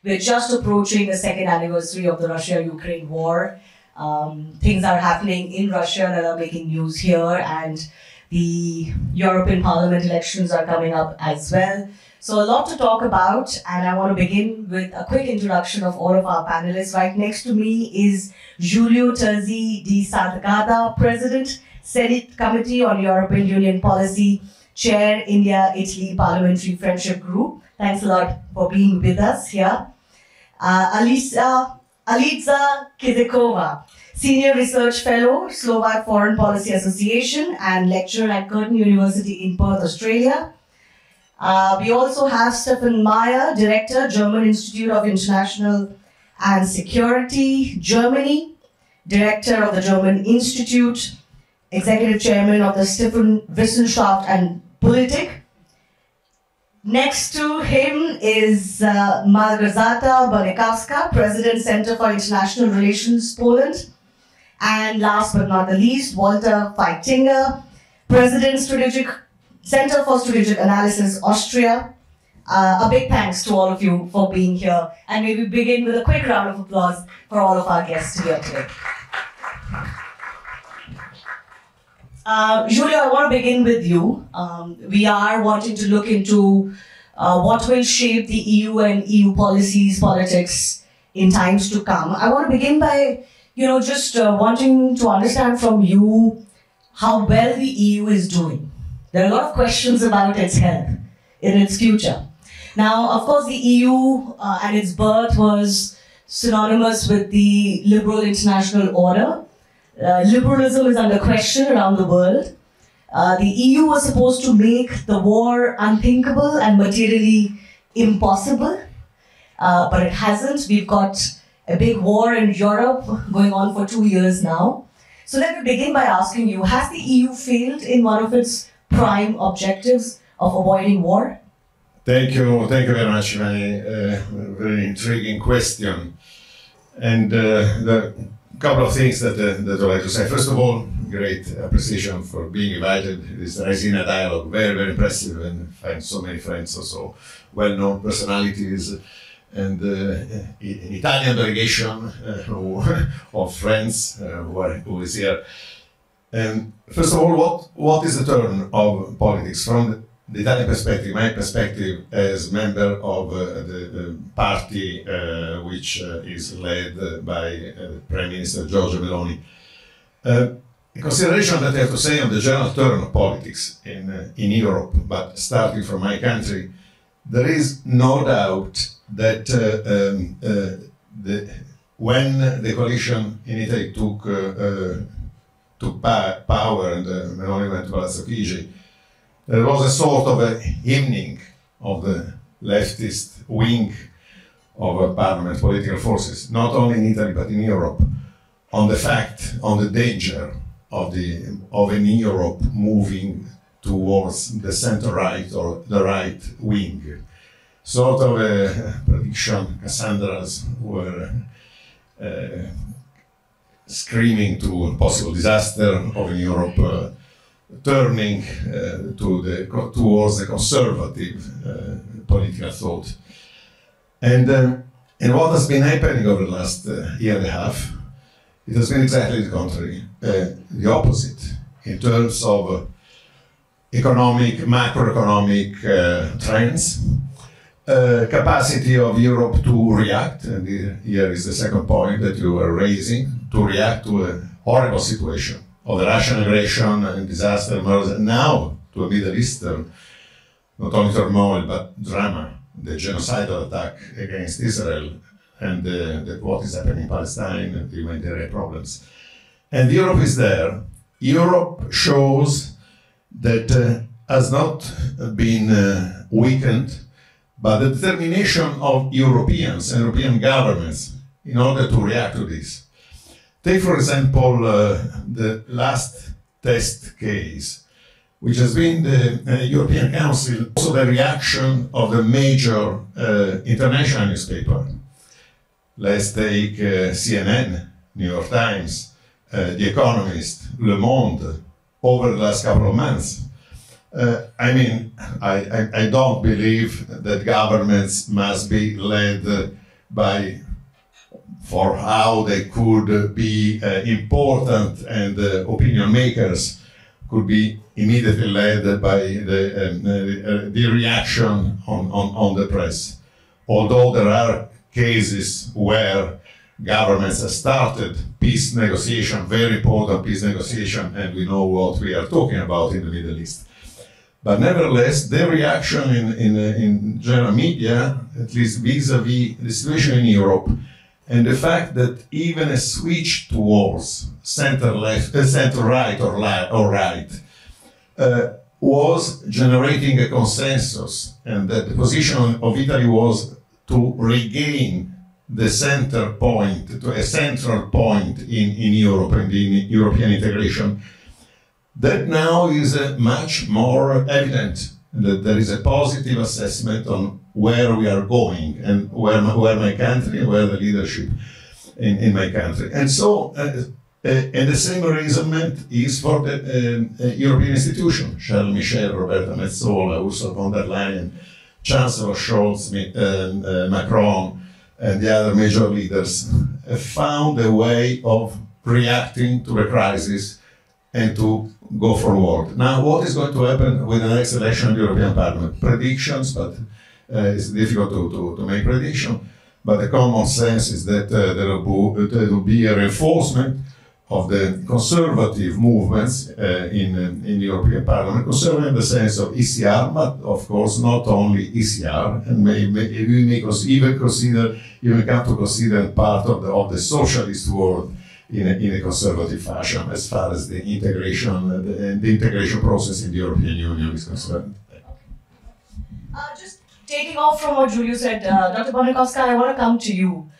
We're just approaching the second anniversary of the Russia-Ukraine war. Things are happening in Russia that are making news here, and the European Parliament elections are coming up as well. So a lot to talk about, and I want to begin with a quick introduction of all of our panelists. Right next to me is Giulio Terzi di Sant'Agata, President, Senate Committee on European Union Policy, Chair, India-Italy Parliamentary Friendship Group. Thanks a lot for being with us here. Aliza Kizekova, Senior Research Fellow, Slovak Foreign Policy Association, and lecturer at Curtin University in Perth, Australia. We also have Stefan Meyer, Director, German Institute of International and Security, Germany, Director of the German Institute, Executive Chairman of the Stiftung Wissenschaft and Politik. Next to him is Małgorzata Bonikowska, President, Center for International Relations, Poland. And last but not the least, Walter Feitinger, President, Center for Strategic Analysis, Austria. A big thanks to all of you for being here. And may we begin with a quick round of applause for all of our guests here today. Giulio, I want to begin with you. We are wanting to look into what will shape the EU and EU policies, politics in times to come. I want to begin by, just wanting to understand from you how well the EU is doing. There are a lot of questions about its health in its future. Now, of course, the EU and its birth was synonymous with the liberal international order. Liberalism is under question around the world. The EU was supposed to make the war unthinkable and materially impossible, but it hasn't. We've got a big war in Europe going on for 2 years now. So let me begin by asking you, has the EU failed in one of its prime objectives of avoiding war? Thank you very much. Very intriguing question. And the couple of things that I'd like to say. First of all, great appreciation for being invited. This Raisina Dialogue, very, very impressive, and find so many friends, also well-known personalities, and an Italian delegation of friends who is here. And first of all, what is the turn of politics? From the Italian perspective, my perspective as member of the party which is led by Prime Minister Giorgia Meloni. A consideration that I have to say on the general turn of politics in Europe, but starting from my country, there is no doubt that when the coalition in Italy took power and Meloni went to Palazzo Chigi, there was a sort of a hymning of the leftist wing of parliament political forces, not only in Italy but in Europe, on the danger of an Europe moving towards the center-right or the right wing. Sort of a prediction, Cassandras were screaming to possible disaster of Europe, turning towards the conservative political thought. And what has been happening over the last year and a half, it has been exactly the contrary, the opposite, in terms of macroeconomic trends, capacity of Europe to react, and here is the second point that you were raising, to react to a horrible situation of the Russian aggression and disaster, now to a Middle Eastern, not only turmoil, but drama, the genocidal attack against Israel, and what is happening in Palestine, and the humanitarian problems. And Europe is there. Europe shows that has not been weakened, but the determination of Europeans and European governments in order to react to this. Take, for example, the last test case, which has been the European Council, also the reaction of the major international newspaper. Let's take CNN, New York Times, The Economist, Le Monde, over the last couple of months. I don't believe that governments must be led for how they could be important, and opinion makers could be immediately led by the reaction on the press. Although there are cases where governments have started peace negotiation, very important peace negotiation, and we know what we are talking about in the Middle East. But nevertheless, the reaction in general media, at least vis-à-vis the situation in Europe, and the fact that even a switch towards center-left, center-right or right, was generating a consensus, and that the position of Italy was to regain the center point, to a central point in Europe and in European integration. That now is much more evident, that there is a positive assessment on where we are going and where my country, where the leadership in my country. And so, and the same reasonment is for the European institution. Charles Michel, Roberta Metsola, Ursula von der Leyen, Chancellor Scholz, Macron, and the other major leaders have found a way of reacting to the crisis and to go forward. Now, what is going to happen with the next election of the European Parliament? Predictions, but it's difficult to make predictions. But the common sense is that there will be a reinforcement of the conservative movements in the European Parliament, conservative in the sense of ECR, but of course not only ECR, and we may even come to consider part of the socialist world in a conservative fashion, as far as the integration process in the European Union is concerned. Just taking off from what Giulio said, Dr. Bonikowska, I want to come to you.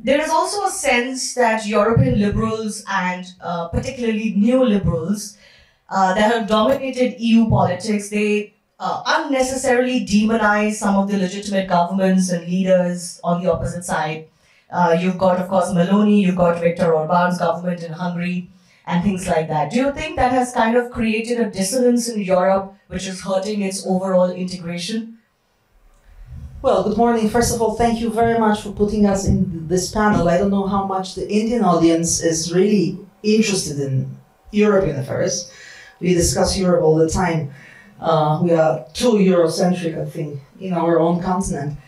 There is also a sense that European liberals and particularly neoliberals that have dominated EU politics, they unnecessarily demonize some of the legitimate governments and leaders on the opposite side. You've got, of course, Meloni, you've got Viktor Orban's government in Hungary, and things like that. Do you think that has kind of created a dissonance in Europe which is hurting its overall integration? Well, good morning. First of all, thank you very much for putting us in this panel. I don't know how much the Indian audience is really interested in European affairs. We discuss Europe all the time. We are too Eurocentric, I think, in our own continent.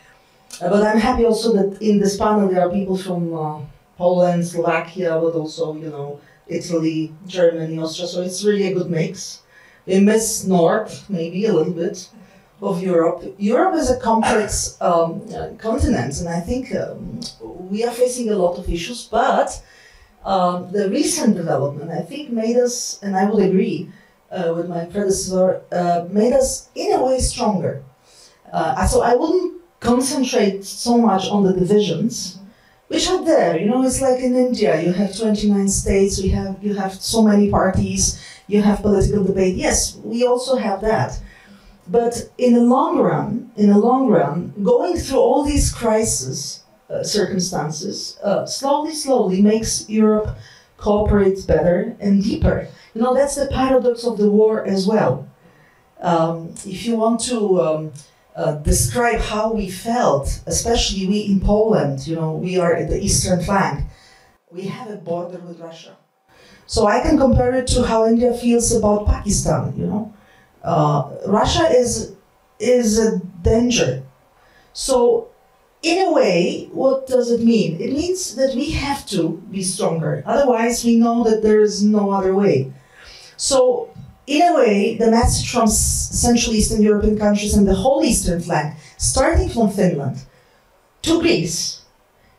But I'm happy also that in this panel there are people from Poland, Slovakia, but also, you know, Italy, Germany, Austria. So it's really a good mix. We miss North, maybe a little bit, of Europe. Europe is a complex continent, and I think we are facing a lot of issues, but the recent development, I think, made us, and I would agree with my predecessor, made us in a way stronger. So I wouldn't concentrate so much on the divisions, which are there. You know, it's like in India, you have 29 states, you have so many parties, you have political debate. Yes, we also have that. But in the long run, going through all these crisis circumstances, slowly makes Europe cooperate better and deeper. You know, that's the paradox of the war as well. If you want to describe how we felt, especially we in Poland, you know, we are at the eastern flank. We have a border with Russia. So I can compare it to how India feels about Pakistan, you know. Russia is a danger. So, in a way, what does it mean? It means that we have to be stronger. Otherwise, we know that there is no other way. So, in a way, the message from Central Eastern European countries and the whole eastern flank, starting from Finland to Greece,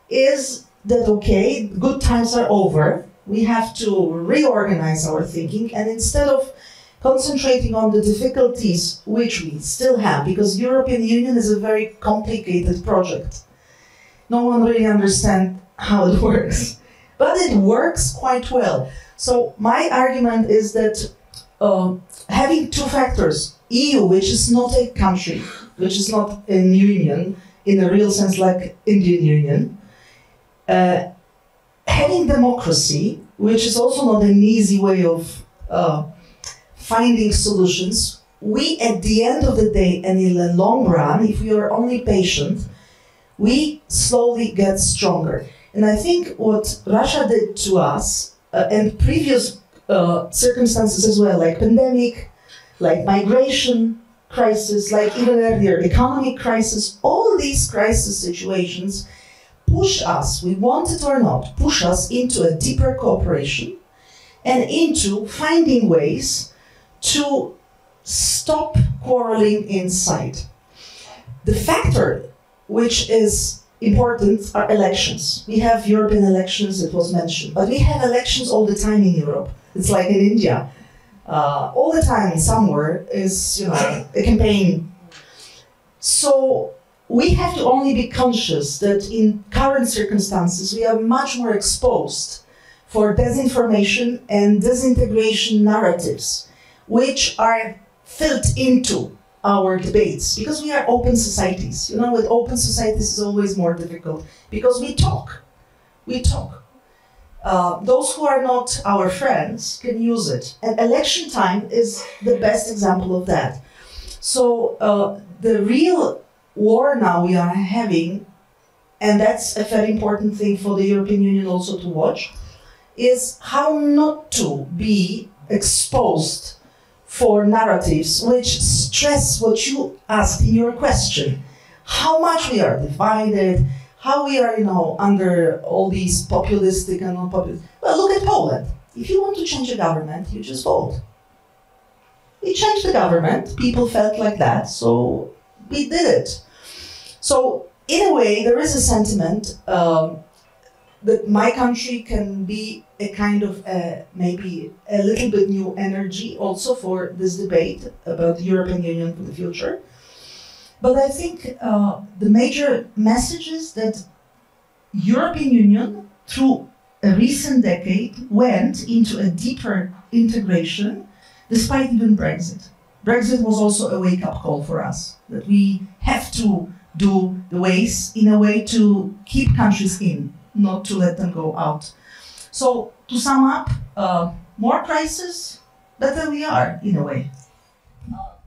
is that, okay, good times are over. We have to reorganize our thinking, and instead of concentrating on the difficulties which we still have, because European Union is a very complicated project. No one really understands how it works, but it works quite well. So my argument is that having two factors, EU, which is not a country, which is not a union in a real sense like Indian Union, having democracy, which is also not an easy way of finding solutions, we at the end of the day and in the long run, if we are only patient, we slowly get stronger. And I think what Russia did to us, and previous circumstances as well, like pandemic, like migration crisis, like even earlier, economic crisis, all these crisis situations push us, we want it or not, push us into a deeper cooperation and into finding ways to stop quarreling inside. The factor which is important are elections. We have European elections, it was mentioned, but we have elections all the time in Europe. It's like in India. All the time somewhere is, a campaign. So we have to only be conscious that in current circumstances we are much more exposed for disinformation and disintegration narratives, which are filled into our debates, because we are open societies. With open societies it's always more difficult, because we talk. Those who are not our friends can use it. And election time is the best example of that. So the real war now we are having, and that's a very important thing for the European Union also to watch, is how not to be exposed for narratives which stress what you asked in your question. How much we are divided, how we are, under all these populistic and non-populist. Well, look at Poland. If you want to change a government, you just vote. We changed the government, people felt like that, so we did it. So, in a way, there is a sentiment that my country can be a kind of maybe a little bit new energy also for this debate about the European Union for the future. But I think the major message is that European Union, through a recent decade, went into a deeper integration, despite even Brexit. Brexit was also a wake-up call for us, that we have to do the ways in a way to keep countries in, not to let them go out. So, to sum up, more crisis, better we are, in a way.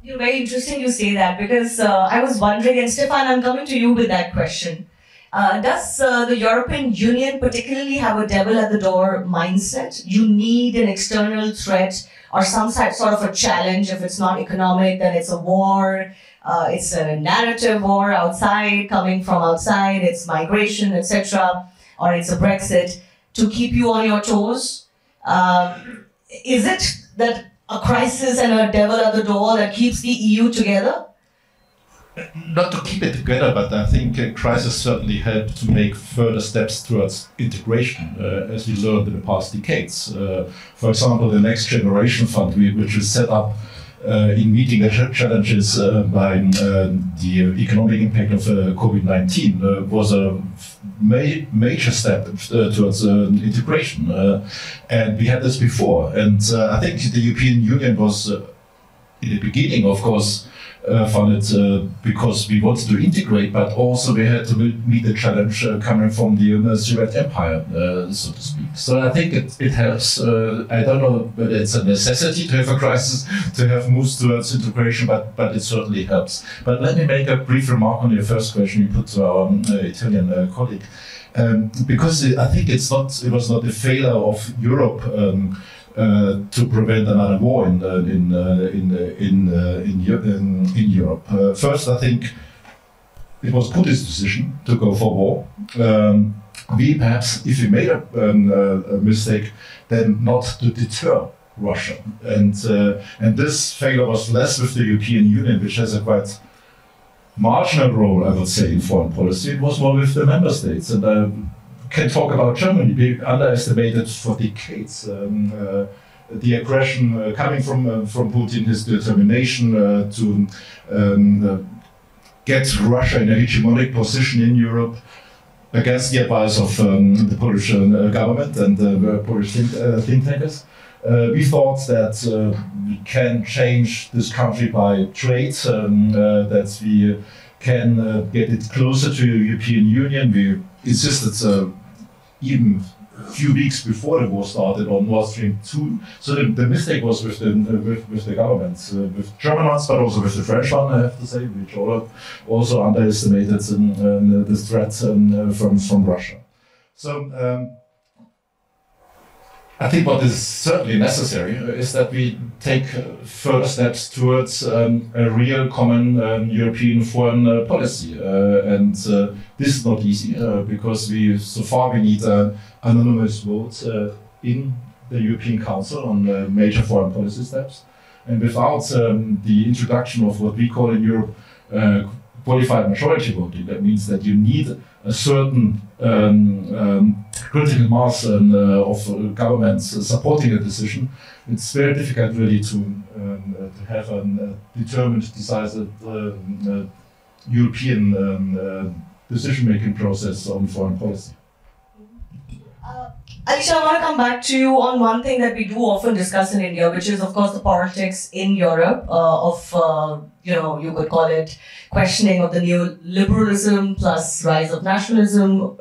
Very interesting you say that, because I was wondering, and Stefan, I'm coming to you with that question. Does the European Union particularly have a devil at the door mindset? You need an external threat or some sort of a challenge. If it's not economic, then it's a war. It's a narrative war outside, coming from outside. It's migration, etc. Or it's a Brexit to keep you on your toes. Is it that a crisis and a devil at the door that keeps the EU together? Not to keep it together, but I think a crisis certainly helped to make further steps towards integration, as we learned in the past decades. For example, the Next Generation Fund, which was set up in meeting the challenges by the economic impact of COVID-19, was a major step towards integration. And we had this before. And I think the European Union was, in the beginning, of course, funded because we wanted to integrate, but also we had to meet the challenge coming from the Soviet Empire, so to speak. So I think it helps. I don't know whether it's a necessity to have a crisis, to have moves towards integration, but it certainly helps. But let me make a brief remark on your first question you put to our Italian colleague, because I think it was not a failure of Europe to prevent another war in Europe. First, I think it was Putin's decision to go for war. We perhaps, if we made a mistake, then not to deter Russia. And this failure was less with the European Union, which has a quite marginal role, I would say, in foreign policy. It was more with the member states. And can talk about Germany. We underestimated for decades the aggression coming from Putin, his determination to get Russia in a hegemonic position in Europe against the advice of the Polish government and the Polish think tankers. We thought that we can change this country by trade, that we can get it closer to the European Union. We insisted even few weeks before the war started on Nord Stream 2. So the mistake was with the governments, with German ones, but also with the French one, I have to say, which also underestimated the threat from Russia. So I think what is certainly necessary is that we take further steps towards a real common European foreign policy. And this is not easy because so far we need anonymous votes in the European Council on major foreign policy steps. And without the introduction of what we call in Europe qualified majority voting, that means that you need a certain critical mass of governments supporting a decision. It's very difficult really to have a determined, decisive European decision-making process on foreign policy. Alisha, I want to come back to you on one thing that we do often discuss in India, which is, of course, the politics in Europe you could call it questioning of the neoliberalism plus rise of nationalism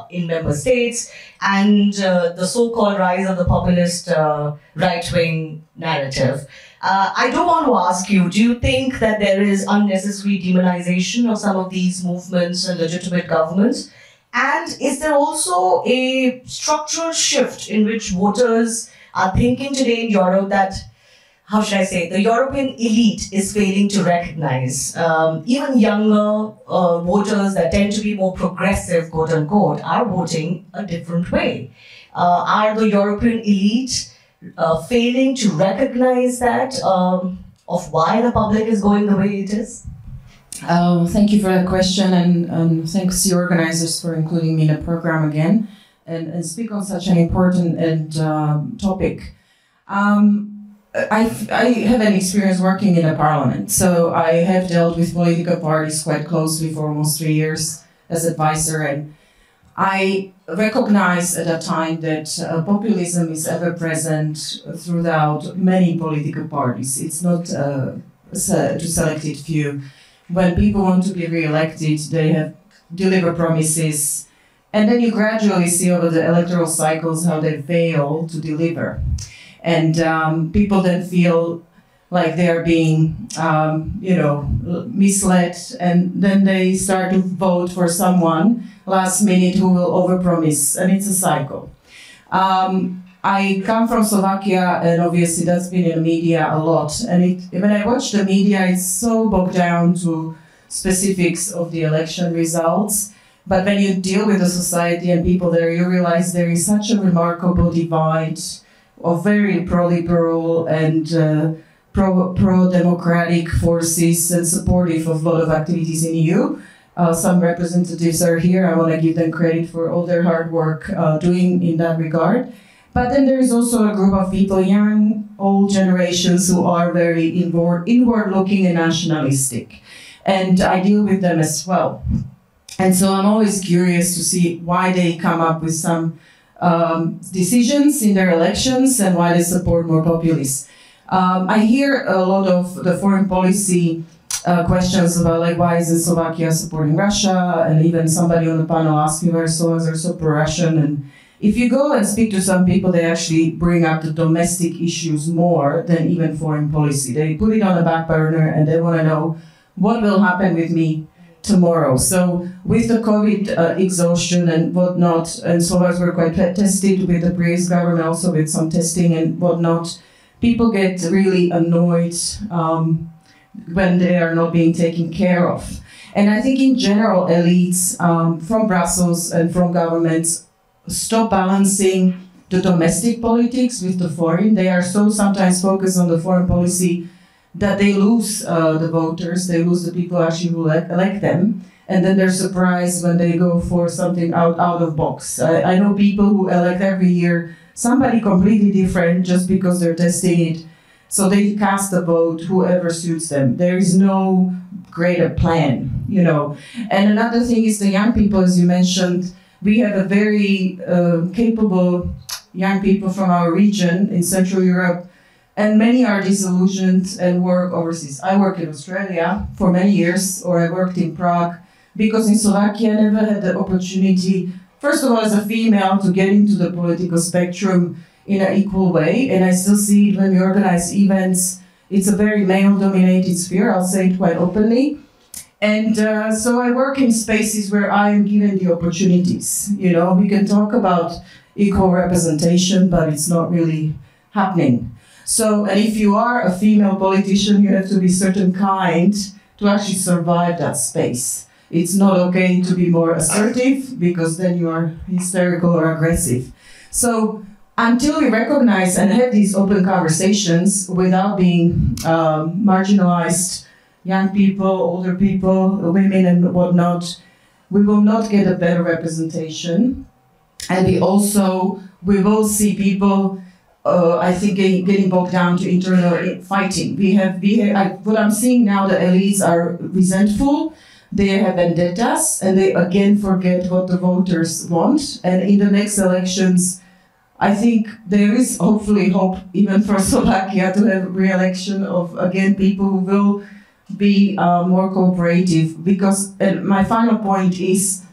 in member states and the so-called rise of the populist right-wing narrative. I do want to ask you, do you think that there is unnecessary demonization of some of these movements and legitimate governments? And is there also a structural shift in which voters are thinking today in Europe that, how should I say, the European elite is failing to recognize? Even younger voters that tend to be more progressive, quote unquote, are voting a different way. Are the European elite failing to recognize that of why the public is going the way it is? Thank you for that question, and thanks to the organizers for including me in the program again and speak on such an important topic. I have an experience working in a parliament, so I have dealt with political parties quite closely for almost 3 years as advisor, and I recognized at that time that populism is ever present throughout many political parties. It's not to selected few. When people want to be re-elected, they deliver promises, and then you gradually see over the electoral cycles how they fail to deliver. And people then feel like they're being, misled, and then they start to vote for someone last minute who will overpromise, and it's a cycle. I come from Slovakia, and obviously that's been in the media a lot. And when I watch the media, it's so bogged down to specifics of the election results. But when you deal with the society and people there, you realize there is such a remarkable divide of very pro-liberal and pro-democratic forces and supportive of a lot of activities in EU. Some representatives are here. I want to give them credit for all their hard work doing in that regard. But then there is also a group of people, young, old generations, who are very inward-looking and nationalistic. And I deal with them as well. And so I'm always curious to see why they come up with some decisions in their elections and why they support more populists. I hear a lot of the foreign policy questions about like why isn't Slovakia supporting Russia, and even somebody on the panel asked me why Slovaks are so pro-Russian. And if you go and speak to some people, they actually bring up the domestic issues more than even foreign policy. They put it on the back burner and they want to know what will happen with me tomorrow. So with the COVID exhaustion and whatnot, and Slovaks were quite tested with the previous government, also with some testing and whatnot, people get really annoyed when they are not being taken care of. And I think in general, elites from Brussels and from governments stop balancing the domestic politics with the foreign. They are so sometimes focused on the foreign policy that they lose the voters, they lose the people actually who elect them, and then they're surprised when they go for something out of box. I know people who elect every year somebody completely different just because they're testing it. So they cast a vote whoever suits them. There is no greater plan, And another thing is the young people, as you mentioned. We have a very capable young people from our region in Central Europe, and many are disillusioned and work overseas. I worked in Australia for many years, or I worked in Prague, because in Slovakia I never had the opportunity first of all, as a female, to get into the political spectrum in an equal way. And I still see it when we organize events. It's a very male-dominated sphere, I'll say it quite openly. And so I work in spaces where I am given the opportunities. You know, we can talk about equal representation, but it's not really happening. So, and if you are a female politician, you have to be certain kind to actually survive that space. It's not okay to be more assertive, because then you are hysterical or aggressive. So until we recognize and have these open conversations without being marginalized, young people, older people, women and whatnot, we will not get a better representation. And we will see people, I think, getting bogged down to internal fighting. What I'm seeing now, the elites are resentful, they have vendettas, and they again forget what the voters want. And in the next elections, I think there is hopefully hope even for Slovakia to have re-election of, again, people who will be more cooperative. Because my final point is,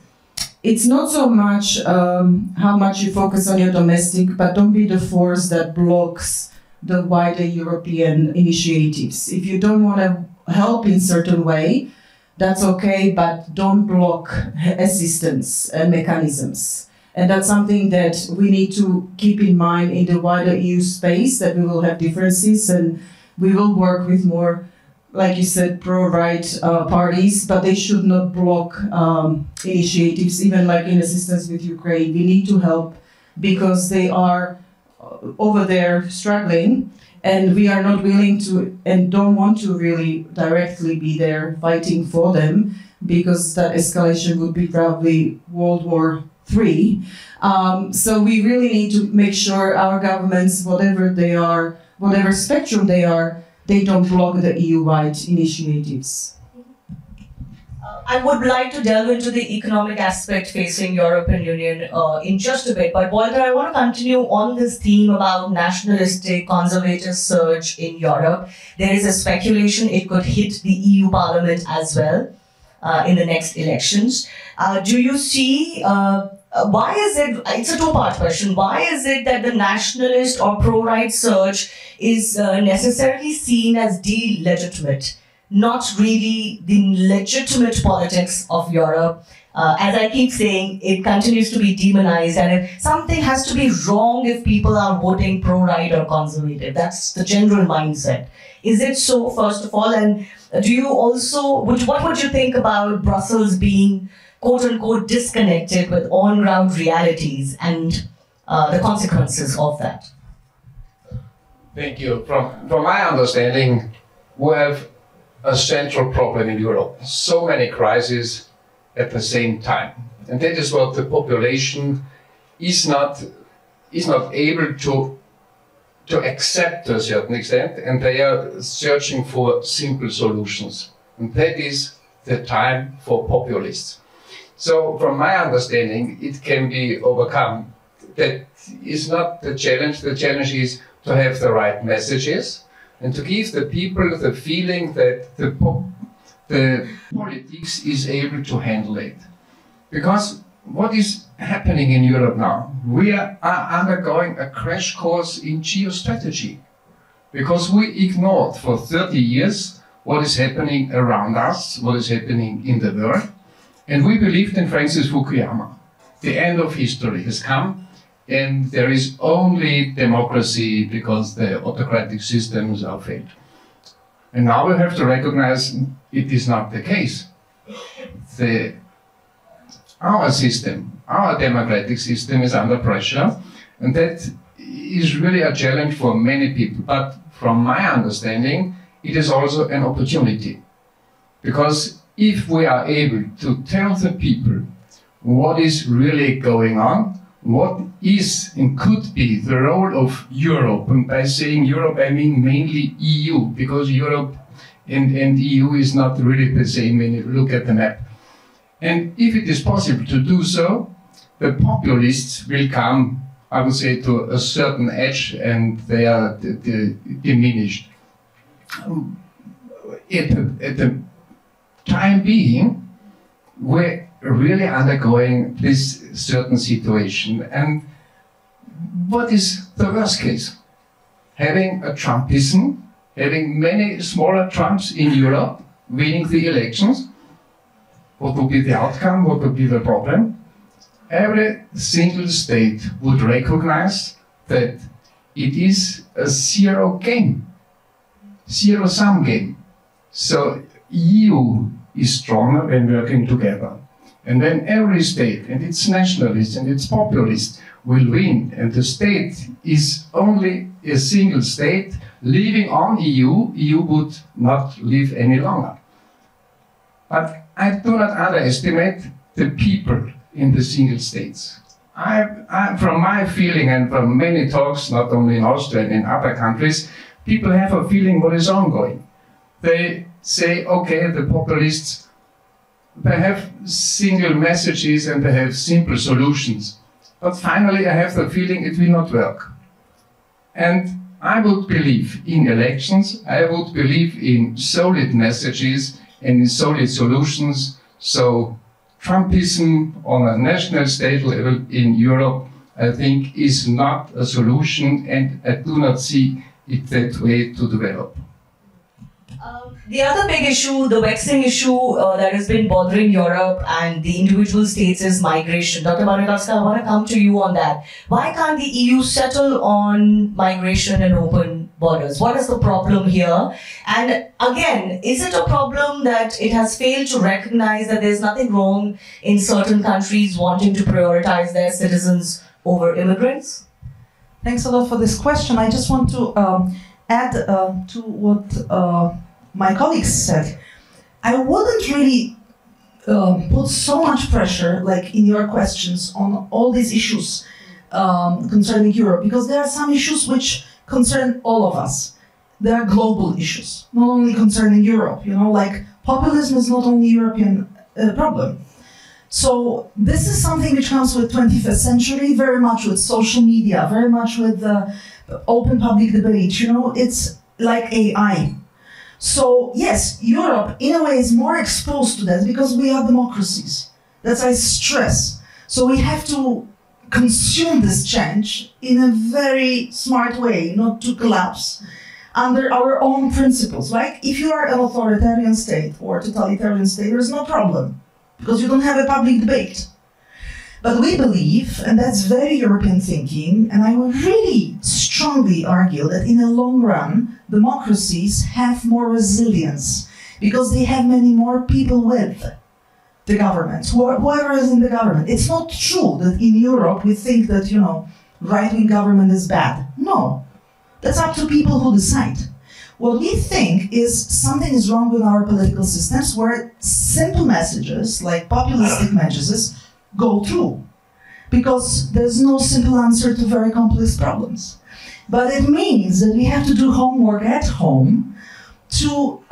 it's not so much how much you focus on your domestic, but don't be the force that blocks the wider European initiatives. If you don't want to help in certain way, that's okay, but don't block assistance and mechanisms. And that's something that we need to keep in mind in the wider EU space, that we will have differences and we will work with more, like you said, pro-right parties, but they should not block initiatives, even like in assistance with Ukraine. We need to help because they are over there struggling, and we are not willing to and don't want to really directly be there fighting for them, because that escalation would be probably World War III. So we really need to make sure our governments, whatever they are, whatever spectrum they are, they don't block the EU-wide initiatives. I would like to delve into the economic aspect facing European Union in just a bit, but Walter, I want to continue on this theme about nationalistic, conservative surge in Europe. There is a speculation it could hit the EU Parliament as well in the next elections. Do you see, why is it, it's a two-part question, why is it that the nationalist or pro-right surge is necessarily seen as delegitimate, not really the legitimate politics of Europe? As I keep saying, it continues to be demonized, and something has to be wrong if people are voting pro-right or conservative. That's the general mindset. Is it so, first of all? And do you also, what would you think about Brussels being quote-unquote disconnected with on-ground realities and the consequences of that? Thank you. From my understanding, we have a central problem in Europe. So many crises at the same time. And that is what the population is not able to accept to a certain extent, and they are searching for simple solutions. And that is the time for populists. So from my understanding, it can be overcome. That is not the challenge. The challenge is to have the right messages and to give the people the feeling that the politics is able to handle it. Because what is happening in Europe now? We are undergoing a crash course in geostrategy. Because we ignored for 30 years what is happening around us, what is happening in the world. And we believed in Francis Fukuyama. The end of history has come, and there is only democracy because the autocratic systems are failed. And now we have to recognize it is not the case. Our system, our democratic system is under pressure, and that is really a challenge for many people. But from my understanding, it is also an opportunity. Because if we are able to tell the people what is really going on, what is and could be the role of Europe, and by saying Europe I mean mainly EU, because Europe and EU is not really the same when you look at the map. And if it is possible to do so, the populists will come, I would say, to a certain edge, and they are diminished. At the time being, we really undergoing this certain situation. And what is the worst case? Having a Trumpism, having many smaller Trumps in Europe winning the elections. What would be the outcome? What would be the problem? Every single state would recognize that it is a zero game, zero-sum game. So EU is stronger when working together. And then every state, and it's nationalist and it's populist, will win. And the state is only a single state living on EU. EU would not live any longer. But I do not underestimate the people in the single states. From my feeling and from many talks, not only in Austria and in other countries, people have a feeling what is ongoing. They say, okay, the populists, they have single messages and they have simple solutions. But finally, I have the feeling it will not work. And I would believe in elections, I would believe in solid messages and in solid solutions. So Trumpism on a national state level in Europe, I think, is not a solution, and I do not see it that way to develop. The other big issue, the vexing issue that has been bothering Europe and the individual states is migration. Dr. Banatowska, I want to come to you on that. Why can't the EU settle on migration and open borders? What is the problem here? And again, is it a problem that it has failed to recognize that there's nothing wrong in certain countries wanting to prioritize their citizens over immigrants? Thanks a lot for this question. I just want to add to what my colleagues said. I wouldn't really put so much pressure, like in your questions, on all these issues concerning Europe, because there are some issues which concern all of us. There are global issues, not only concerning Europe. You know, like populism is not only a European problem. So this is something which comes with 21st century, very much with social media, very much with open public debate. You know, it's like AI. So yes, Europe in a way is more exposed to that because we are democracies. That's I stress. So we have to consume this change in a very smart way, not to collapse under our own principles. Like if you are an authoritarian state or totalitarian state, there's no problem because you don't have a public debate. But we believe, and that's very European thinking, and I would really strongly argue that in the long run, democracies have more resilience because they have many more people with the government, whoever is in the government. It's not true that in Europe we think that, you know, right-wing government is bad. No, that's up to people who decide. What we think is something is wrong with our political systems where simple messages, like populistic messages, go through, because there's no simple answer to very complex problems. But it means that we have to do homework at home to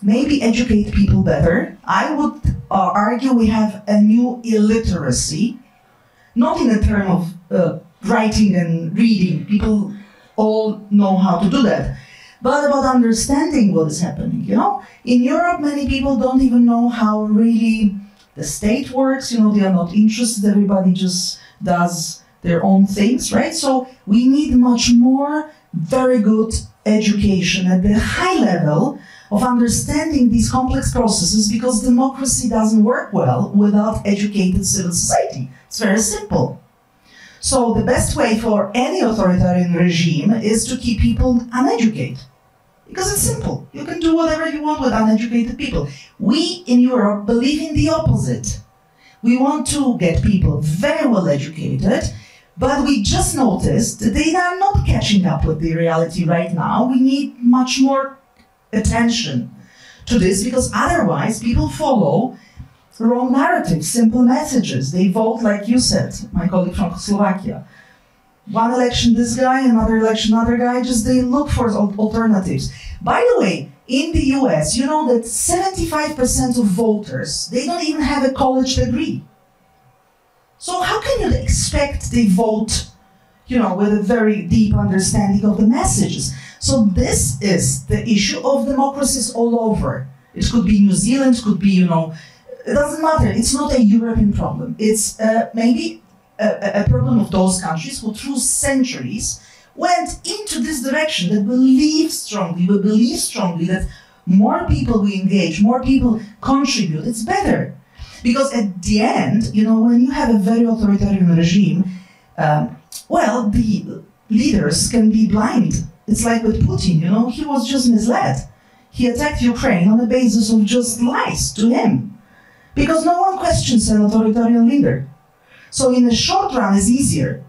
maybe educate people better. I would argue we have a new illiteracy, not in the term of writing and reading. People all know how to do that. But about understanding what is happening, you know? In Europe, many people don't even know how really the state works, you know, they are not interested, everybody just does their own things, right? So we need much more very good education at the high level of understanding these complex processes, because democracy doesn't work well without educated civil society. It's very simple. So the best way for any authoritarian regime is to keep people uneducated. Because it's simple. You can do whatever you want with uneducated people. We in Europe believe in the opposite. We want to get people very well educated, but we just noticed that they are not catching up with the reality right now. We need much more attention to this, because otherwise people follow wrong narratives, simple messages. They vote, like you said, my colleague from Slovakia. One election this guy, another election other guy, just they look for alternatives. By the way, in the US, you know that 75% of voters, they don't even have a college degree. So how can you expect they vote, you know, with a very deep understanding of the messages? So this is the issue of democracies all over. It could be New Zealand, it could be, you know, it doesn't matter. It's not a European problem. It's maybe a problem of those countries who through centuries went into this direction, that believe strongly that more people we engage, more people contribute, it's better. Because at the end, you know, when you have a very authoritarian regime, well, the leaders can be blind. It's like with Putin, you know, he was just misled. He attacked Ukraine on the basis of just lies to him. Because no one questions an authoritarian leader. So in the short run, it's easier.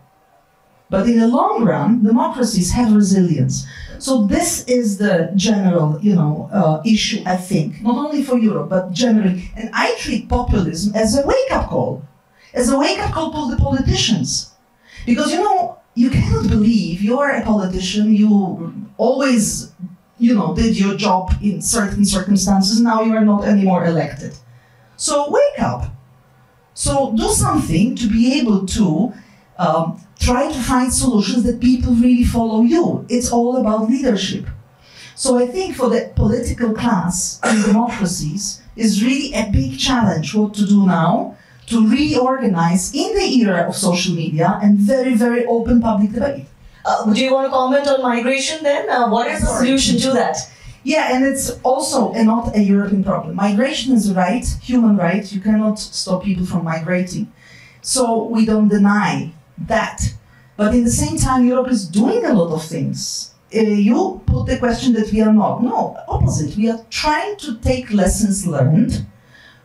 But in the long run, democracies have resilience. So this is the general, you know, issue, I think, not only for Europe, but generally. And I treat populism as a wake-up call. As a wake-up call to the politicians. Because, you know, you cannot believe you are a politician, you always, you know, did your job in certain circumstances, now you are not anymore elected. So wake up. So do something to be able to try to find solutions that people really follow you. It's all about leadership. So I think for the political class in democracies is really a big challenge what to do now to reorganize in the era of social media and very, very open public debate. Do you want to comment on migration then? What is the solution to that? Yeah, and it's also not a European problem. Migration is a right, human right. You cannot stop people from migrating. So we don't deny that. But in the same time, Europe is doing a lot of things. You put the question that we are not. No, opposite. We are trying to take lessons learned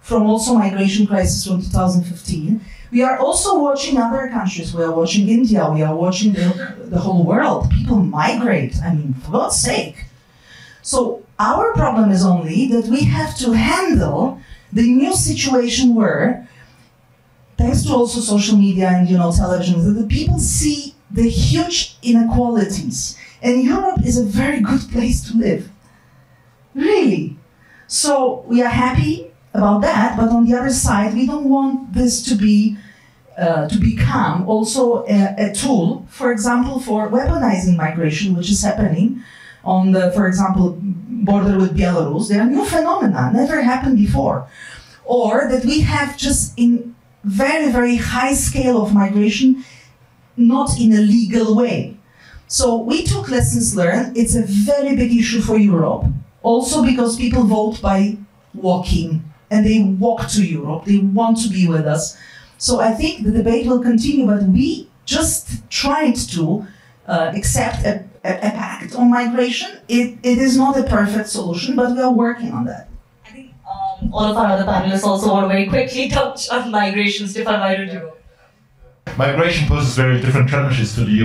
from also migration crisis from 2015. We are also watching other countries. We are watching India. We are watching the whole world. People migrate. I mean, for God's sake. So our problem is only that we have to handle the new situation where, thanks to also social media and, you know, television, that the people see the huge inequalities. And Europe is a very good place to live. Really. So we are happy about that, but on the other side, we don't want this to become also a tool, for example, for weaponizing migration, which is happening on the, for example, border with Belarus. There are new phenomena, never happened before. Or that we have just in very, very high scale of migration, not in a legal way. So we took lessons learned. It's a very big issue for Europe, also because people vote by walking, and they walk to Europe. They want to be with us. So I think the debate will continue, but we just tried to accept a pact on migration. It is not a perfect solution, but we are working on that. I think all of our other panelists also want to very quickly touch on migration. Stefan, why don't you go? Migration poses very different challenges to the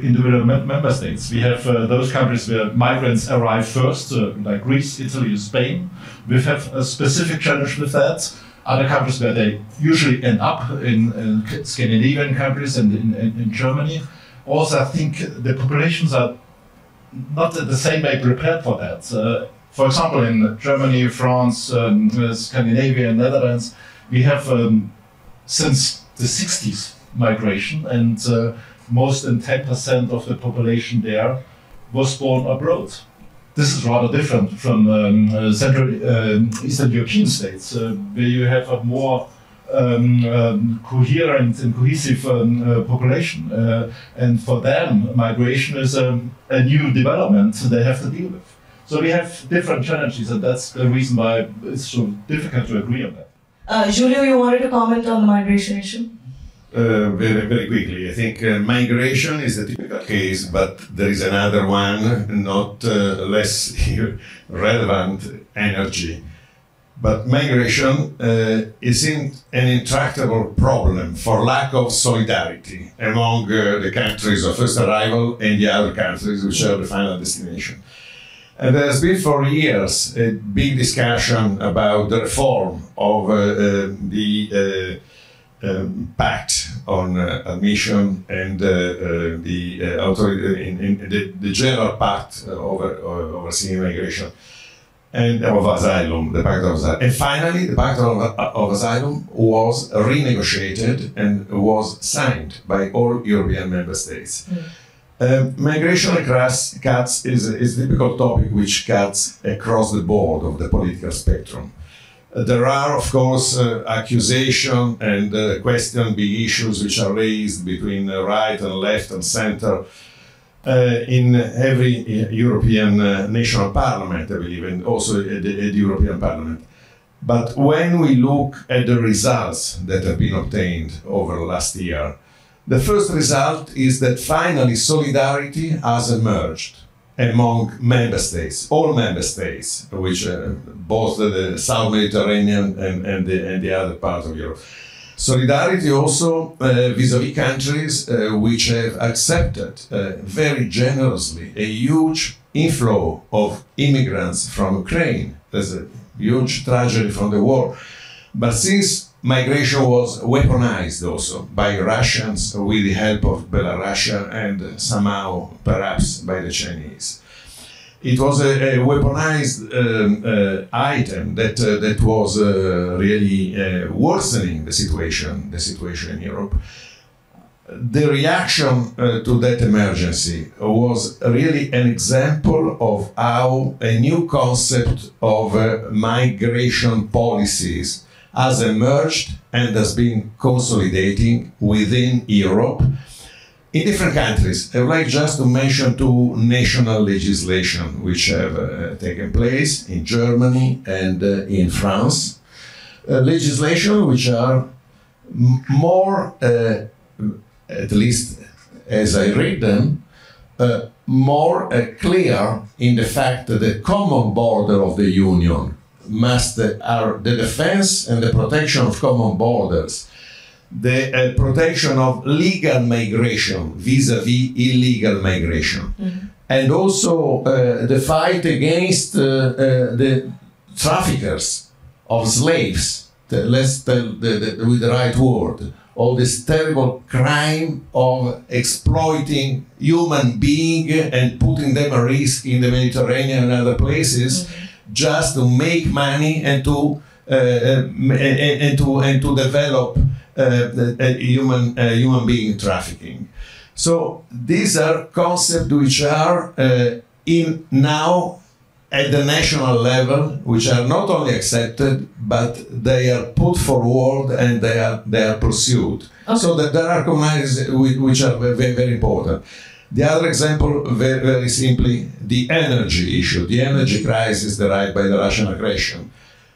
individual member states. We have those countries where migrants arrive first, like Greece, Italy, Spain. We have a specific challenge with that. Other countries where they usually end up in Scandinavian countries and in Germany. Also, I think the populations are not the same way prepared for that. For example, in Germany, France, Scandinavia, Netherlands, we have since the 60s migration, and most than 10% of the population there was born abroad. This is rather different from Central Eastern European states, where you have a more coherent and cohesive population. And for them, migration is a new development they have to deal with. So we have different challenges, and that's the reason why it's so difficult to agree on that. Julio, you wanted to comment on the migration issue? Very, very quickly. I think migration is a typical case, but there is another one, not less relevant, energy. But migration isn't an intractable problem for lack of solidarity among the countries of first arrival and the other countries which are the final destination. And there has been for years a big discussion about the reform of the pact on admission and the general pact overseeing migration and of asylum, the pact of asylum. And finally, the pact of asylum was renegotiated and was signed by all European member states. Migration cuts is a difficult topic which cuts across the board of the political spectrum. There are, of course, accusation and question big issues which are raised between right and left and center in every European national parliament, I believe, and also at the European Parliament. But when we look at the results that have been obtained over the last year, the first result is that finally solidarity has emerged among member states, all member states, which both the South Mediterranean and the other part of Europe. Solidarity also vis-à-vis countries which have accepted very generously a huge inflow of immigrants from Ukraine. There's a huge tragedy from the war. But since migration was weaponized also by Russians with the help of Belarus and somehow perhaps by the Chinese. It was a weaponized item that was really worsening the situation in Europe. The reaction to that emergency was really an example of how a new concept of migration policies has emerged and has been consolidating within Europe in different countries. I would like just to mention two national legislation which have taken place in Germany and in France. Legislation which are more, at least as I read them, more clear in the fact that the common border of the Union must, the defense and the protection of common borders, the protection of legal migration vis-à-vis illegal migration, and also the fight against the traffickers of slaves, let's tell with the right word, all this terrible crime of exploiting human beings and putting them at risk in the Mediterranean and other places, just to make money and to develop human being trafficking. So these are concepts which are in now at the national level, which are not only accepted, but they are put forward and they are pursued. Okay. So that there are communities which are very, very important. The other example, very simply, the energy issue, the energy crisis derived by the Russian aggression.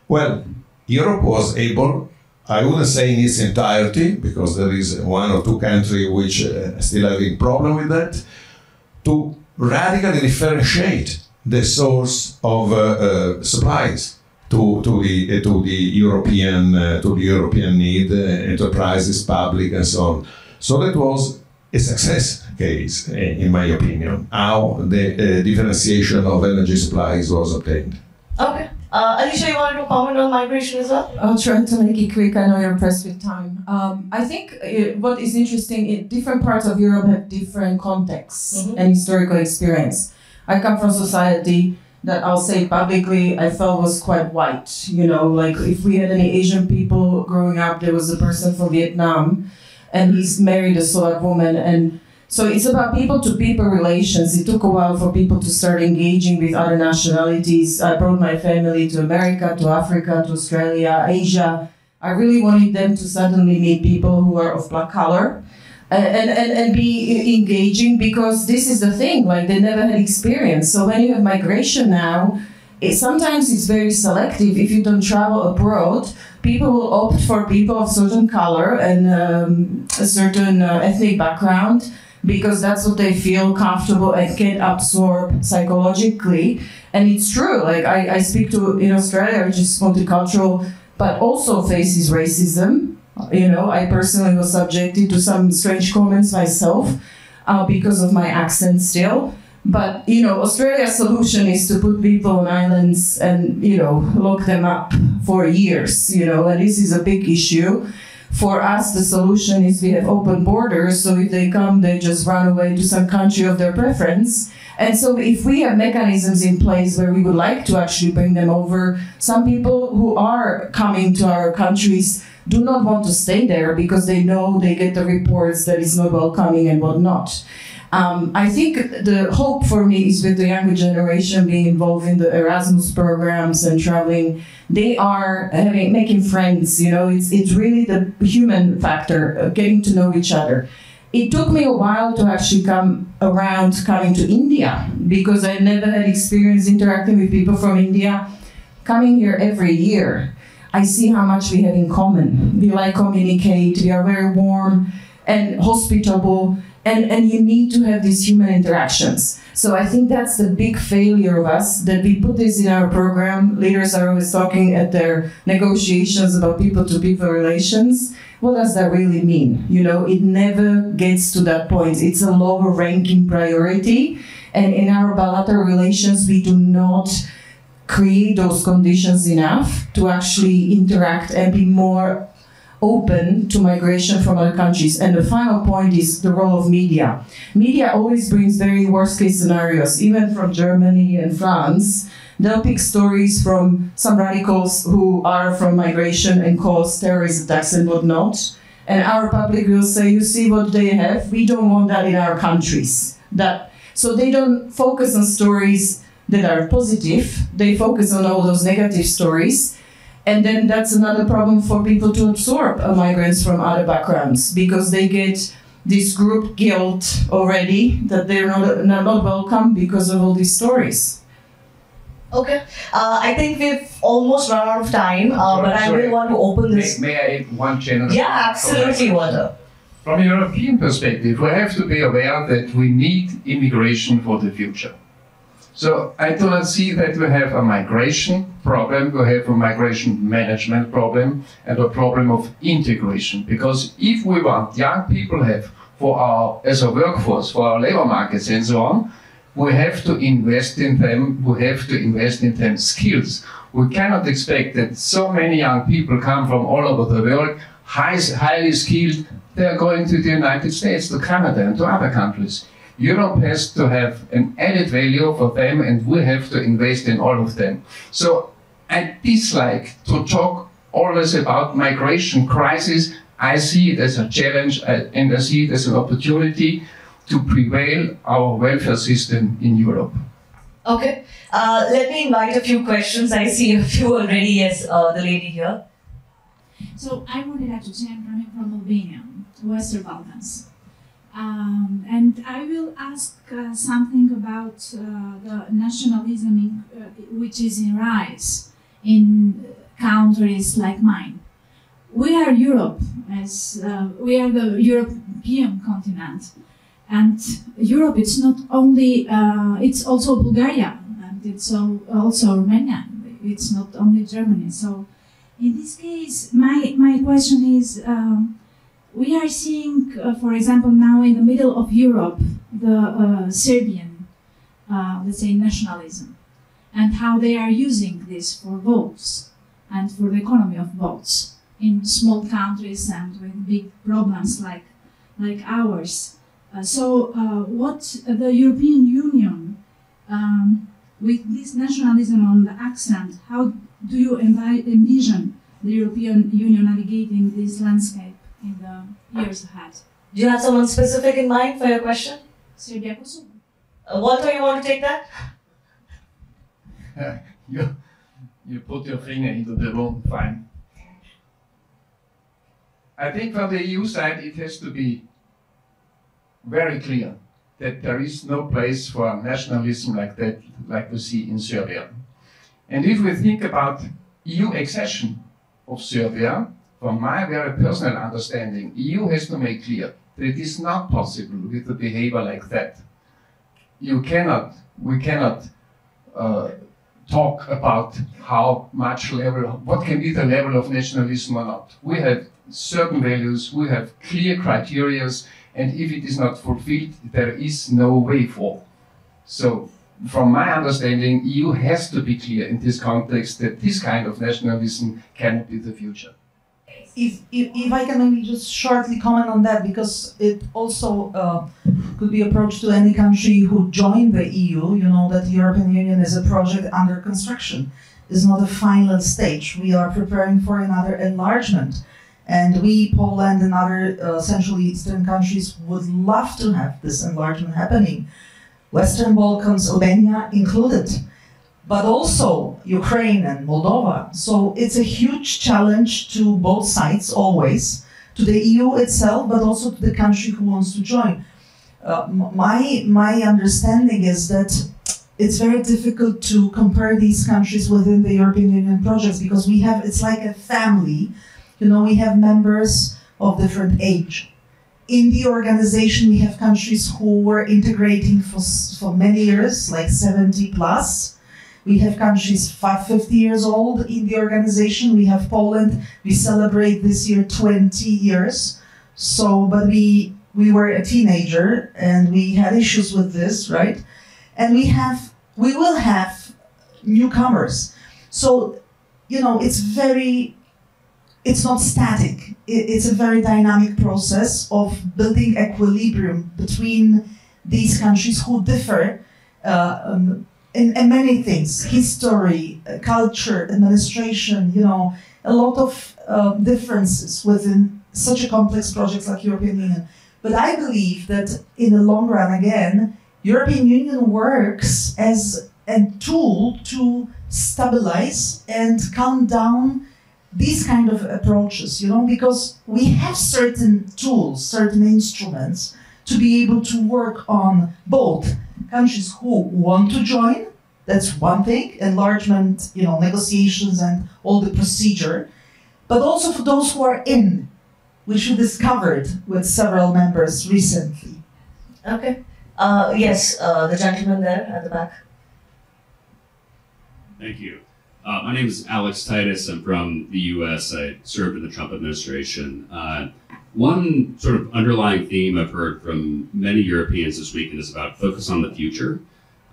Well, Europe was able, I wouldn't say in its entirety, because there is one or two countries which still having problem with that, to radically differentiate the source of supplies to the European need, enterprises, public, and so on. So that was a success case, in my opinion, how the differentiation of energy supplies was obtained. Okay. Alicia, you wanted to comment on migration as well? I'll try to make it quick. I know you're pressed with time. I think what is interesting, different parts of Europe have different contexts and historical experience. I come from society that I'll say publicly I felt was quite white. You know, like if we had any Asian people growing up, there was a person from Vietnam and he's married a Slovak woman. And so it's about people-to-people relations. It took a while for people to start engaging with other nationalities. I brought my family to America, to Africa, to Australia, Asia. I really wanted them to suddenly meet people who are of black color. And be engaging, because this is the thing, like they never had experience. So when you have migration now, sometimes it's very selective. If you don't travel abroad, people will opt for people of certain color and a certain ethnic background, because that's what they feel comfortable and can absorb psychologically. And it's true, like I speak to, in Australia, which is multicultural, but also faces racism. You know, I personally was subjected to some strange comments myself because of my accent still. But, you know, Australia's solution is to put people on islands and, you know, lock them up for years, you know, and this is a big issue. For us, the solution is we have open borders, so if they come, they just run away to some country of their preference. And so if we have mechanisms in place where we would like to actually bring them over, some people who are coming to our countries, do not want to stay there because they know they get the reports that it's not welcoming and whatnot. I think the hope for me is with the younger generation being involved in the Erasmus programs and traveling. They are making friends, you know, it's really the human factor, getting to know each other. It took me a while to actually coming to India, because I never had experience interacting with people from India. Coming here every year, I see how much we have in common. We like communicate, we are very warm and hospitable, and you need to have these human interactions. So I think that's the big failure of us, that we put this in our program. Leaders are always talking at their negotiations about people-to-people relations. What does that really mean? You know, it never gets to that point. It's a lower ranking priority. And in our bilateral relations, we do not create those conditions enough to actually interact and be more open to migration from other countries. And the final point is the role of media. Media always brings very worst case scenarios, even from Germany and France. They'll pick stories from some radicals who are from migration and cause terrorist attacks and whatnot. And our public will say, you see what they have? We don't want that in our countries. So they don't focus on stories that are positive. They focus on all those negative stories. And then that's another problem for people to absorb migrants from other backgrounds, because they get this group guilt already that they're not welcome because of all these stories. Okay, I think we've almost run out of time, but I will want to open this. May I add one general? Yeah, absolutely, Walter. From a European perspective, we have to be aware that we need immigration for the future. So I do not see that we have a migration problem, we have a migration management problem, and a problem of integration. Because if we want young people as a workforce, for our labor markets and so on, we have to invest in them, we have to invest in them skills. We cannot expect that so many young people come from all over the world, highly skilled, they are going to the United States, to Canada and to other countries. Europe has to have an added value for them, and we have to invest in all of them. So I dislike to talk always about migration crisis. I see it as a challenge, and I see it as an opportunity to prevail our welfare system in Europe. Okay, let me invite a few questions. I see a few already. Yes, the lady here. So I wanted to say I'm coming from Albania, Western Balkans. And I will ask something about the nationalism which is in rise in countries like mine. We are Europe, we are the European continent, and Europe. It's not only it's also Bulgaria, and it's also Romania. It's not only Germany. So, in this case, my question is. We are seeing, for example, now in the middle of Europe, the Serbian, let's say, nationalism, and how they are using this for votes and for the economy of votes in small countries and with big problems like ours. What the European Union, with this nationalism on the accent, how do you envision the European Union navigating this landscape in the years ahead? Do you have someone specific in mind for your question? Serbia, Kosovo. Walter, you want to take that? You put your finger into the wound, fine. I think from the EU side it has to be very clear that there is no place for nationalism like that, like we see in Serbia. And if we think about EU accession of Serbia, from my very personal understanding, EU has to make clear that it is not possible with a behavior like that. We cannot talk about what can be the level of nationalism or not. We have certain values, we have clear criteria, and if it is not fulfilled, there is no way forward. So, from my understanding, EU has to be clear in this context that this kind of nationalism cannot be the future. If I can maybe just shortly comment on that, because it also could be approached to any country who joined the EU. You know that the European Union is a project under construction. It's not a final stage. We are preparing for another enlargement. And we, Poland and other Central Eastern countries, would love to have this enlargement happening. Western Balkans, Albania included, but also Ukraine and Moldova. So it's a huge challenge to both sides always, to the EU itself, but also to the country who wants to join. My understanding is that it's very difficult to compare these countries within the European Union projects because it's like a family. You know, we have members of different age. In the organization, we have countries who were integrating for many years, like 70 plus. We have countries 50 years old in the organization. We have Poland. We celebrate this year 20 years. So, but we were a teenager and we had issues with this, right? And we will have newcomers. So, you know, it's not static. It's a very dynamic process of building equilibrium between these countries who differ in many things: history, culture, administration. You know, a lot of differences within such a complex project like European Union. But I believe that in the long run, again, European Union works as a tool to stabilize and calm down these kind of approaches, you know, because we have certain tools, certain instruments to be able to work on both countries who want to join, that's one thing, enlargement, you know, negotiations and all the procedure, but also for those who are in, which we discovered with several members recently. Okay. Yes, the gentleman there at the back. Thank you. My name is Alex Titus. I'm from the U.S. I served in the Trump administration. One sort of underlying theme I've heard from many Europeans this weekend is about focus on the future.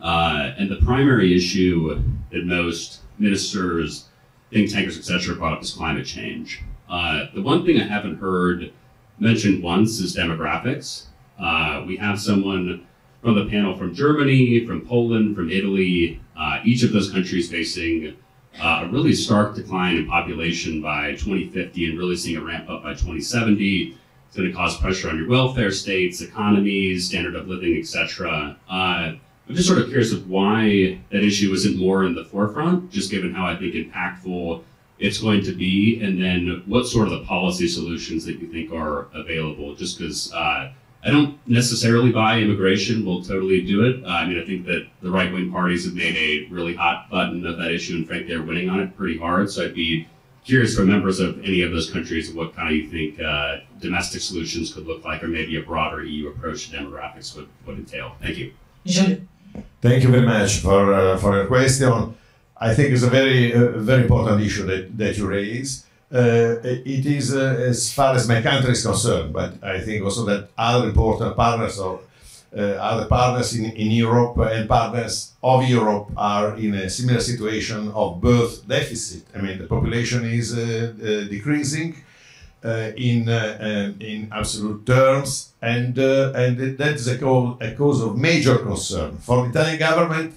And the primary issue that most ministers, think tankers, etc., brought up is climate change. The one thing I haven't heard mentioned once is demographics. We have someone from the panel from Germany, from Poland, from Italy, each of those countries facing a really stark decline in population by 2050 and really seeing a ramp up by 2070. It's going to cause pressure on your welfare states, economies, standard of living, etc. I'm just sort of curious of why that issue isn't more in the forefront, just given how I think impactful it's going to be, and then what sort of the policy solutions that you think are available, just because I don't necessarily buy immigration will totally do it. I mean, I think that the right-wing parties have made a really hot button of that issue, and frankly, they're winning on it pretty hard. So I'd be curious for members of any of those countries what kind of you think domestic solutions could look like, or maybe a broader EU approach to demographics would entail. Thank you. Thank you very much for your question. I think it's a very important issue that you raise. It is as far as my country is concerned, but I think also that other important partners or other partners in Europe and partners of Europe are in a similar situation of birth deficit. I mean, the population is decreasing in absolute terms, and that's a cause of major concern. For the Italian government,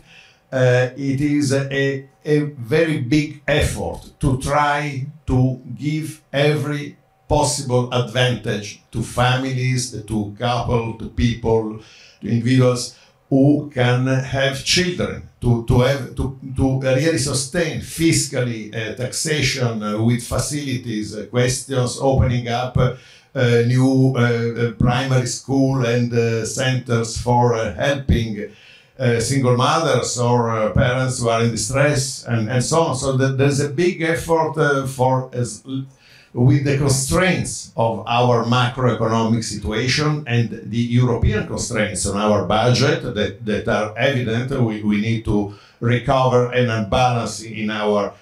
it is a very big effort to try to give every possible advantage to families, to couples, to people, to individuals who can have children, to really sustain fiscally taxation with facilities, questions opening up new primary school and centers for helping single mothers or parents who are in distress and so on. So there's a big effort with the constraints of our macroeconomic situation and the European constraints on our budget that are evident. We need to recover an imbalance in our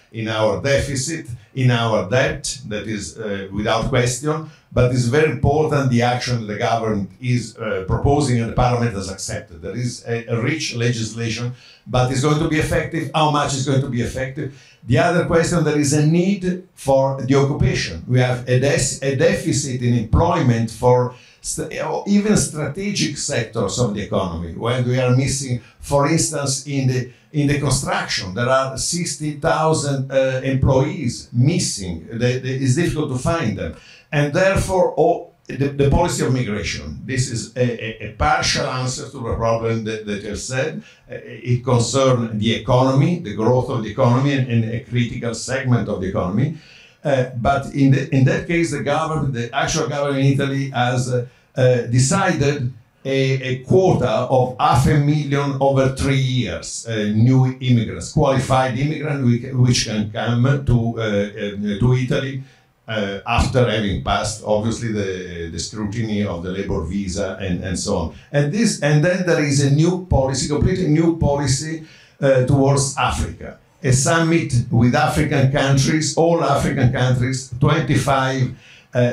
deficit, in our debt, that is without question. But it's very important the action the government is proposing and the parliament has accepted. There is a rich legislation, but it's going to be effective. How much is going to be effective? The other question, there is a need for the occupation. We have a deficit in employment for even strategic sectors of the economy, when we are missing, for instance, in the construction, there are 60,000 employees missing. It's difficult to find them. And therefore, the policy of migration. This is a partial answer to the problem that you said. It concerns the economy, the growth of the economy, and a critical segment of the economy. But in that case, the actual government in Italy has decided a quota of 500,000 over 3 years, new immigrants, qualified immigrants, which can come to Italy after having passed, obviously, the scrutiny of the labor visa and so on. And then there is a new policy, completely new policy towards Africa. A summit with African countries, all African countries, 25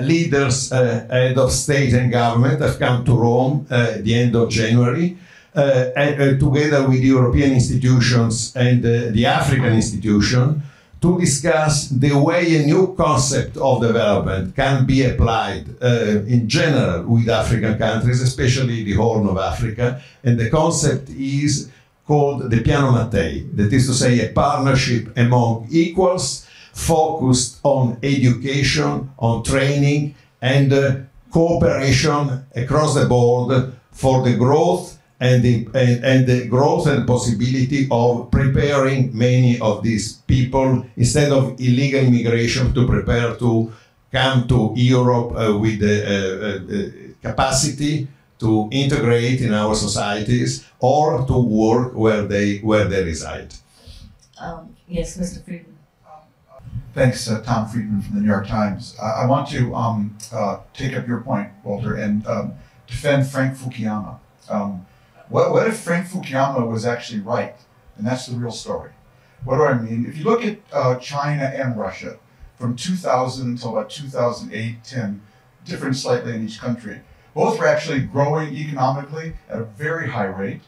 leaders, head of state and government have come to Rome at the end of January, and together with the European institutions and the African institution, to discuss the way a new concept of development can be applied in general with African countries, especially the Horn of Africa. And the concept is called the Piano Mattei, that is to say a partnership among equals focused on education, on training, and cooperation across the board for the growth and the growth and possibility of preparing many of these people, instead of illegal immigration, to prepare to come to Europe with the capacity to integrate in our societies or to work where they reside. Yes, Mr. Friedman. Thanks, Tom Friedman from the New York Times. I want to take up your point, Walter, and defend Frank Fukuyama. What if Frank Fukuyama was actually right? And that's the real story. What do I mean? If you look at China and Russia, from 2000 until about 2008, 10, different slightly in each country, both were actually growing economically at a very high rate.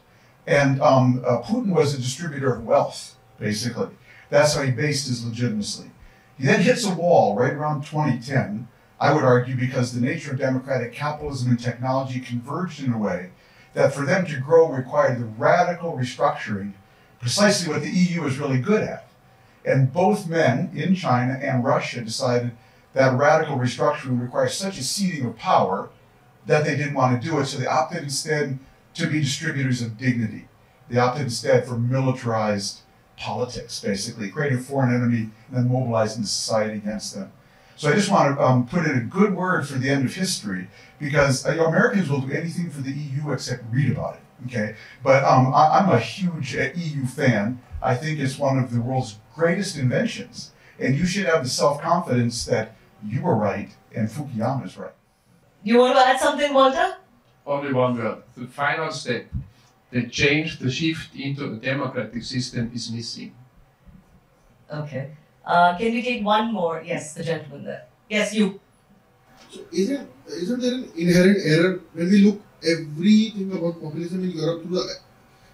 And Putin was a distributor of wealth, basically. That's how he based his legitimacy. He then hits a wall right around 2010, I would argue, because the nature of democratic capitalism and technology converged in a way that for them to grow required the radical restructuring, precisely what the EU is really good at. And both men in China and Russia decided that radical restructuring requires such a ceding of power that they didn't want to do it. So they opted instead to be distributors of dignity. They opted instead for militarized politics, basically, creating a foreign enemy and then mobilizing the society against them. So I just want to put in a good word for the end of history, because Americans will do anything for the EU except read about it, okay? But I'm a huge EU fan. I think it's one of the world's greatest inventions. And you should have the self-confidence that you were right and Fukuyama is right. You want to add something, Walter? Only one word. The final step, the change, the shift into a democratic system is missing. Okay. Can we take one more? Yes, the gentleman there. Yes, you. So isn't there an inherent error when we look everything about populism in Europe through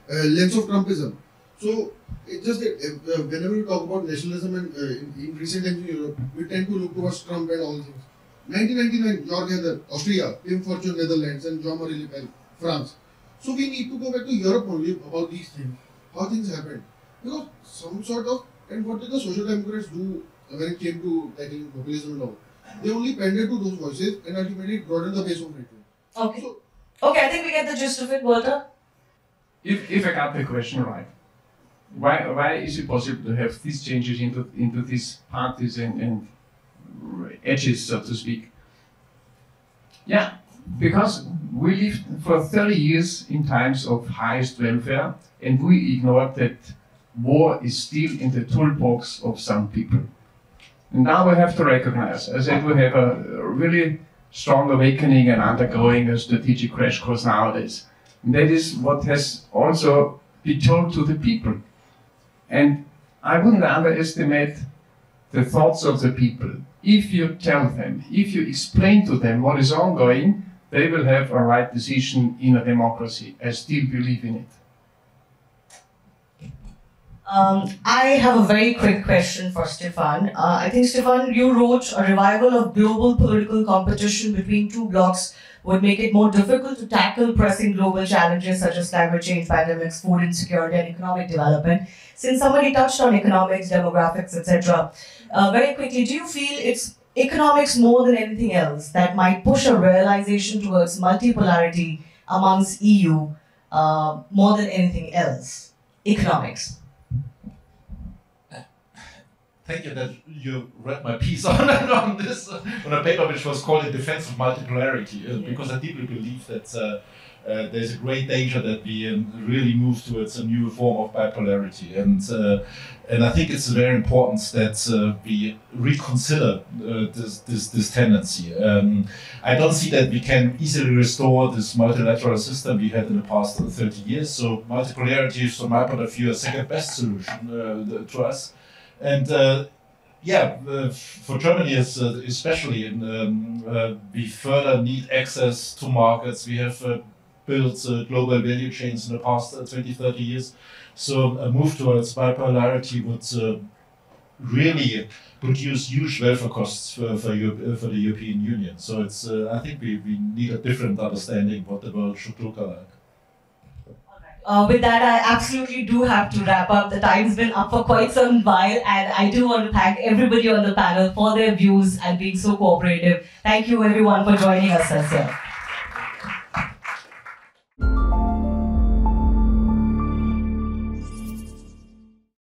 the lens of Trumpism? So it's just that whenever we talk about nationalism and in recent times in Europe, we tend to look towards Trump and all these things. 1999, Georg Heather, Austria, Pim Fortuyn, Netherlands, and Jean-Marie Le Pen, France. So we need to go back to Europe only about these things, how things happened. Because some sort of, and what did the Social Democrats do when it came to tackling populism and all? They only panded to those voices and ultimately broadened the base of it. Okay. Okay, I think we get the gist of it, Walter. If I got the question right, why is it possible to have these changes into these parties and edges, so to speak? Yeah, because we lived for 30 years in times of highest welfare, and we ignored that war is still in the toolbox of some people. And now we have to recognize, as I said, we have a really strong awakening and undergoing a strategic crash course nowadays. And that is what has also been told to the people. And I wouldn't underestimate the thoughts of the people. If you tell them, if you explain to them what is ongoing, they will have a right decision in a democracy. I still believe in it. I have a very quick question for Stefan. I think, Stefan, you wrote a revival of global political competition between two blocs would make it more difficult to tackle pressing global challenges such as climate change, pandemics, food insecurity, and economic development. Since somebody touched on economics, demographics, etc., very quickly, do you feel it's economics more than anything else that might push a realization towards multipolarity amongst EU more than anything else? Economics. Thank you that you read my piece on this, on a paper which was called In Defense of Multipolarity, because I deeply believe that there's a great danger that we really move towards a new form of bipolarity, and I think it's very important that we reconsider this tendency. I don't see that we can easily restore this multilateral system we had in the past 30 years. So multipolarity is, from my point of view, a second best solution to us. And for Germany, especially, we further need access to markets. We have built global value chains in the past 20, 30 years. So a move towards bipolarity would really produce huge welfare costs for the European Union. So I think we need a different understanding what the world should look like. With that, I absolutely do have to wrap up. The time's been up for quite some while, and I do want to thank everybody on the panel for their views and being so cooperative. Thank you everyone for joining us here.